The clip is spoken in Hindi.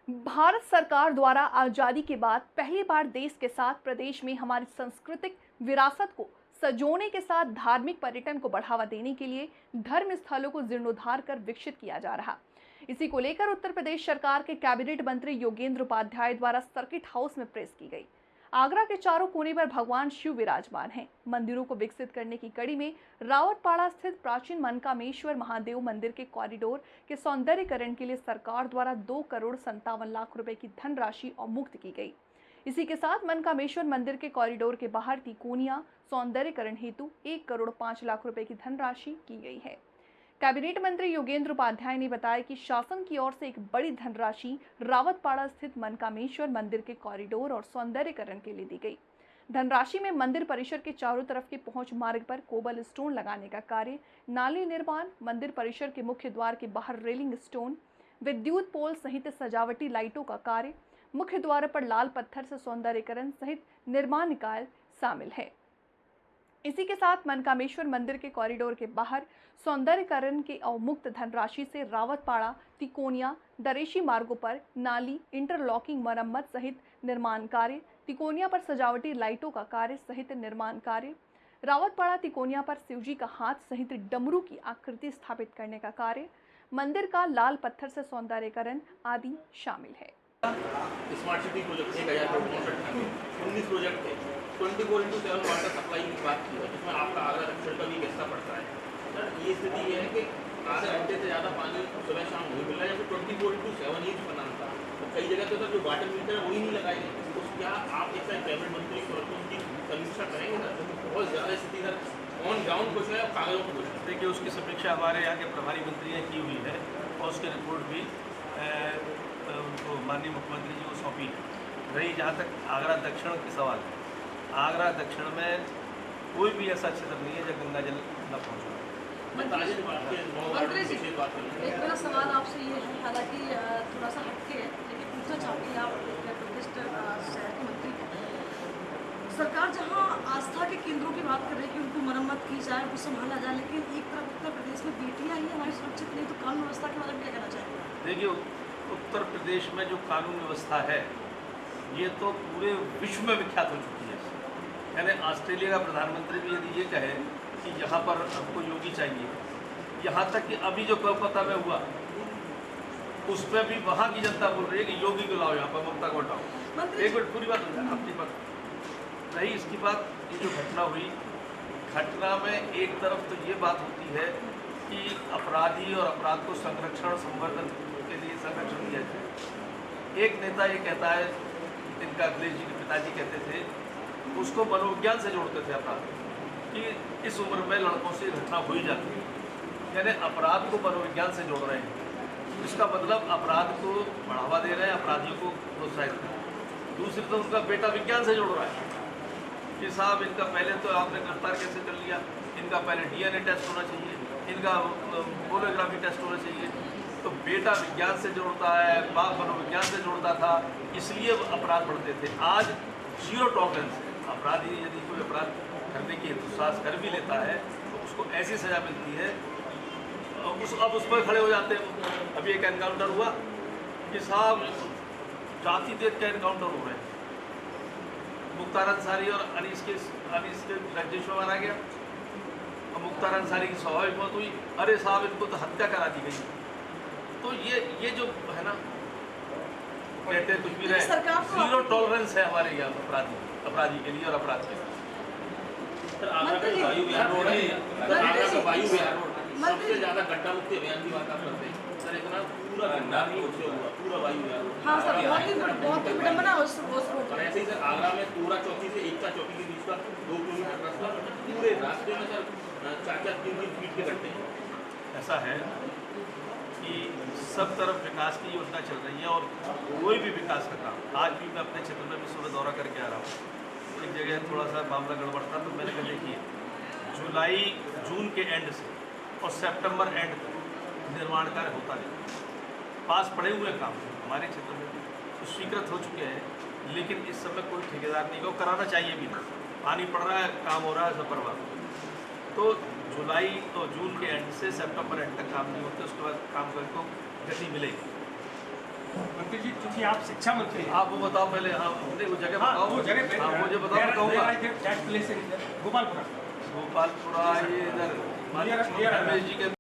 भारत सरकार द्वारा आजादी के बाद पहली बार देश के साथ प्रदेश में हमारी सांस्कृतिक विरासत को सजोने के साथ धार्मिक पर्यटन को बढ़ावा देने के लिए धर्म स्थलों को जीर्णोद्धार कर विकसित किया जा रहा। इसी को लेकर उत्तर प्रदेश सरकार के कैबिनेट मंत्री योगेंद्र उपाध्याय द्वारा सर्किट हाउस में प्रेस की गई। आगरा के चारों कोने पर भगवान शिव विराजमान हैं। मंदिरों को विकसित करने की कड़ी में रावतपाड़ा स्थित प्राचीन मनकामेश्वर महादेव मंदिर के कॉरिडोर के सौंदर्यीकरण के लिए सरकार द्वारा 2,57,00,000 रुपए की धनराशि अवमुक्त की गई। इसी के साथ मनकामेश्वर मंदिर के कॉरिडोर के बाहर तिकोनिया सौंदर्यीकरण हेतु 1,05,00,000 रुपए की धनराशि की गई है। कैबिनेट मंत्री योगेंद्र उपाध्याय ने बताया कि शासन की ओर से एक बड़ी धनराशि रावतपाड़ा स्थित मनकामेश्वर मंदिर के कॉरिडोर और सौंदर्यीकरण के लिए दी गई। धनराशि में मंदिर परिसर के चारों तरफ के पहुंच मार्ग पर कोबल स्टोन लगाने का कार्य, नाली निर्माण, मंदिर परिसर के मुख्य द्वार के बाहर रेलिंग स्टोन, विद्युत पोल सहित सजावटी लाइटों का कार्य, मुख्य द्वार पर लाल पत्थर से सौंदर्यीकरण सहित निर्माण कार्य शामिल है। इसी के साथ मनकामेश्वर मंदिर के कॉरिडोर के बाहर सौंदर्यीकरण के अवमुक्त धनराशि से रावतपाड़ा, तिकोनिया, दरेशी मार्गों पर नाली, इंटरलॉकिंग मरम्मत सहित निर्माण कार्य, तिकोनिया पर सजावटी लाइटों का कार्य सहित निर्माण कार्य, रावतपाड़ा तिकोनिया पर शिवजी का हाथ सहित डमरू की आकृति स्थापित करने का कार्य, मंदिर का लाल पत्थर से सौंदर्यीकरण आदि शामिल है। Smart city project 1000 crore 19 project थे। 24/7 वाटर सप्लाई की बात की है, जिसमें आपका आगरा दक्षिण का भी हिस्सा पड़ता है। सर, ये स्थिति ये है कि आधे घंटे से ज़्यादा पानी सुबह शाम नहीं मिल रहा है, जैसे 24/7 ही बनाना था। तो कई जगह तो सर जो वाटर मीटर है वही नहीं लगाए गए। तो क्या आप एक कैबिनेट मंत्री के तौर पर उनकी समीक्षा करेंगे सर? बहुत ज़्यादा स्थिति सर ऑन ग्राउंड कुछ है और कागजों पर कुछ है। देखिए, उसकी समीक्षा हमारे यहाँ के प्रभारी मंत्री ने की हुई है और उसकी रिपोर्ट भी उनको माननीय मुख्यमंत्री जी को सौंपी है। रही जहाँ तक आगरा दक्षिण की सवाल है, आगरा दक्षिण में कोई भी ऐसा क्षेत्र नहीं है जहाँ गंगा जल न पहुँचा। मंत्री जी, एक मेरा सवाल आपसे ये है, हालांकि थोड़ा सा हटके है, लेकिन पूछना चाहती हैं, आप प्रतिष्ठित शहर के मंत्री हैं। सरकार जहाँ आस्था के केंद्रों की बात कर रही है कि उनको मरम्मत की जाए, उनको संभाला जाए, लेकिन एक तरफ उत्तर प्रदेश में बेटियाँ ही हमारी सुरक्षित नहीं, तो कानून व्यवस्था के बारे में क्या कहना चाहेंगे? देखिए, उत्तर प्रदेश में जो कानून व्यवस्था है ये तो पूरे विश्व में विख्यात हो चुकी है। यानी ऑस्ट्रेलिया का प्रधानमंत्री भी यदि ये कहे कि यहाँ पर हमको योगी चाहिए, यहाँ तक कि अभी जो कोलकाता में हुआ उसमें भी वहाँ की जनता बोल रही है कि योगी को लाओ, यहाँ पर ममता को हटाओ। एक मिनट, पूरी बात हो जाए आपकी बात रही। इसकी बात, ये जो घटना हुई, घटना में एक तरफ तो ये बात होती है कि अपराधी और अपराध को संरक्षण संवर्धन के लिए संरक्षण दिया जाए। एक नेता ये कहता है, इनका अखिलेश जी के पिताजी कहते थे, उसको मनोविज्ञान से जोड़ते थे अपराध, कि इस उम्र में लड़कों से घटना हो ही जाती है। यानी अपराध को मनोविज्ञान से जोड़ रहे हैं। इसका मतलब अपराध को बढ़ावा दे रहे हैं, अपराधियों को प्रोत्साहित कर रहे हैं। दूसरी तो उनका बेटा विज्ञान से जोड़ रहा है कि साहब इनका पहले तो आपने गिरफ्तार कैसे कर लिया, इनका पहले DNA टेस्ट होना चाहिए, इनका पोलियोग्राफी टेस्ट होना चाहिए। तो बेटा विज्ञान से जोड़ता है, बाप मनोविज्ञान से जोड़ता था, इसलिए अपराध बढ़ते थे। आज जीरो टॉलरेंस है। अपराधी यदि कोई अपराध करने की एहसास कर भी लेता है तो उसको ऐसी सज़ा मिलती है, अब उस पर खड़े हो जाते हैं। अभी एक एनकाउंटर हुआ कि साहब जाति देख के एनकाउंटर हो रहे हैं। मुख्तार अंसारी और अनीस के रंजिश में मारा गया और मुख्तार अंसारी की स्वाभाविक मौत हुई। अरे साहब, इनको तो हत्या करा दी गई। तो ये जो है ना, कहते हैं कुछ भी रहे, जीरो टॉलरेंस है हमारे यहाँ अपराधी के लिए और अपराध के लिए। सर, आगरा का वायु विहार रोड है, आगरा का वायु विहार रोड सबसे ज़्यादा गड्ढा मुक्ति अभियान की बात आप करते हैं। सर, इतना पूरा गड्ढा नहीं उससे हुआ, पूरा वायु विहार रोड। हाँ सर, बहुत ही विडंबना उस रोड। और ऐसे ही सर, आगरा में पूरा चौकी से एकता चौकी के बीच का 2 किलोमीटर रास्ता, पूरे रास्ते में सर 4-4 3-3 फीट के गड्ढे हैं। ऐसा है कि सब तरफ विकास की योजना चल रही है और कोई भी विकास का काम, आज भी मैं अपने क्षेत्र में भी सुबह दौरा करके आ रहा हूँ। एक जगह थोड़ा सा मामला गड़बड़ था, तो मैंने कहा देखिए, जून के एंड से और सितंबर एंड तक निर्माण कार्य होता नहीं। पास पड़े हुए काम हमारे क्षेत्र में तो स्वीकृत हो चुके हैं, लेकिन इस समय कोई ठेकेदार नहीं को कराना चाहिए भी नहीं। पानी पड़ रहा है, काम हो रहा है, सब बर्बाद। तो जुलाई तो जून के एंड से सितंबर एंड तक काम नहीं होते, उसके बाद काम करने को गति मिलेगी। मंत्री जी, क्योंकि आप शिक्षा मंत्री हैं। आप वो बताओ पहले, हाँ अपने वो जगह हाँ, बताओ। वो जगह पे हाँ मुझे बताओ, मैं कहूँगा that place is Gopalpura. Gopalpura, ये इधर Near- रमेश जी के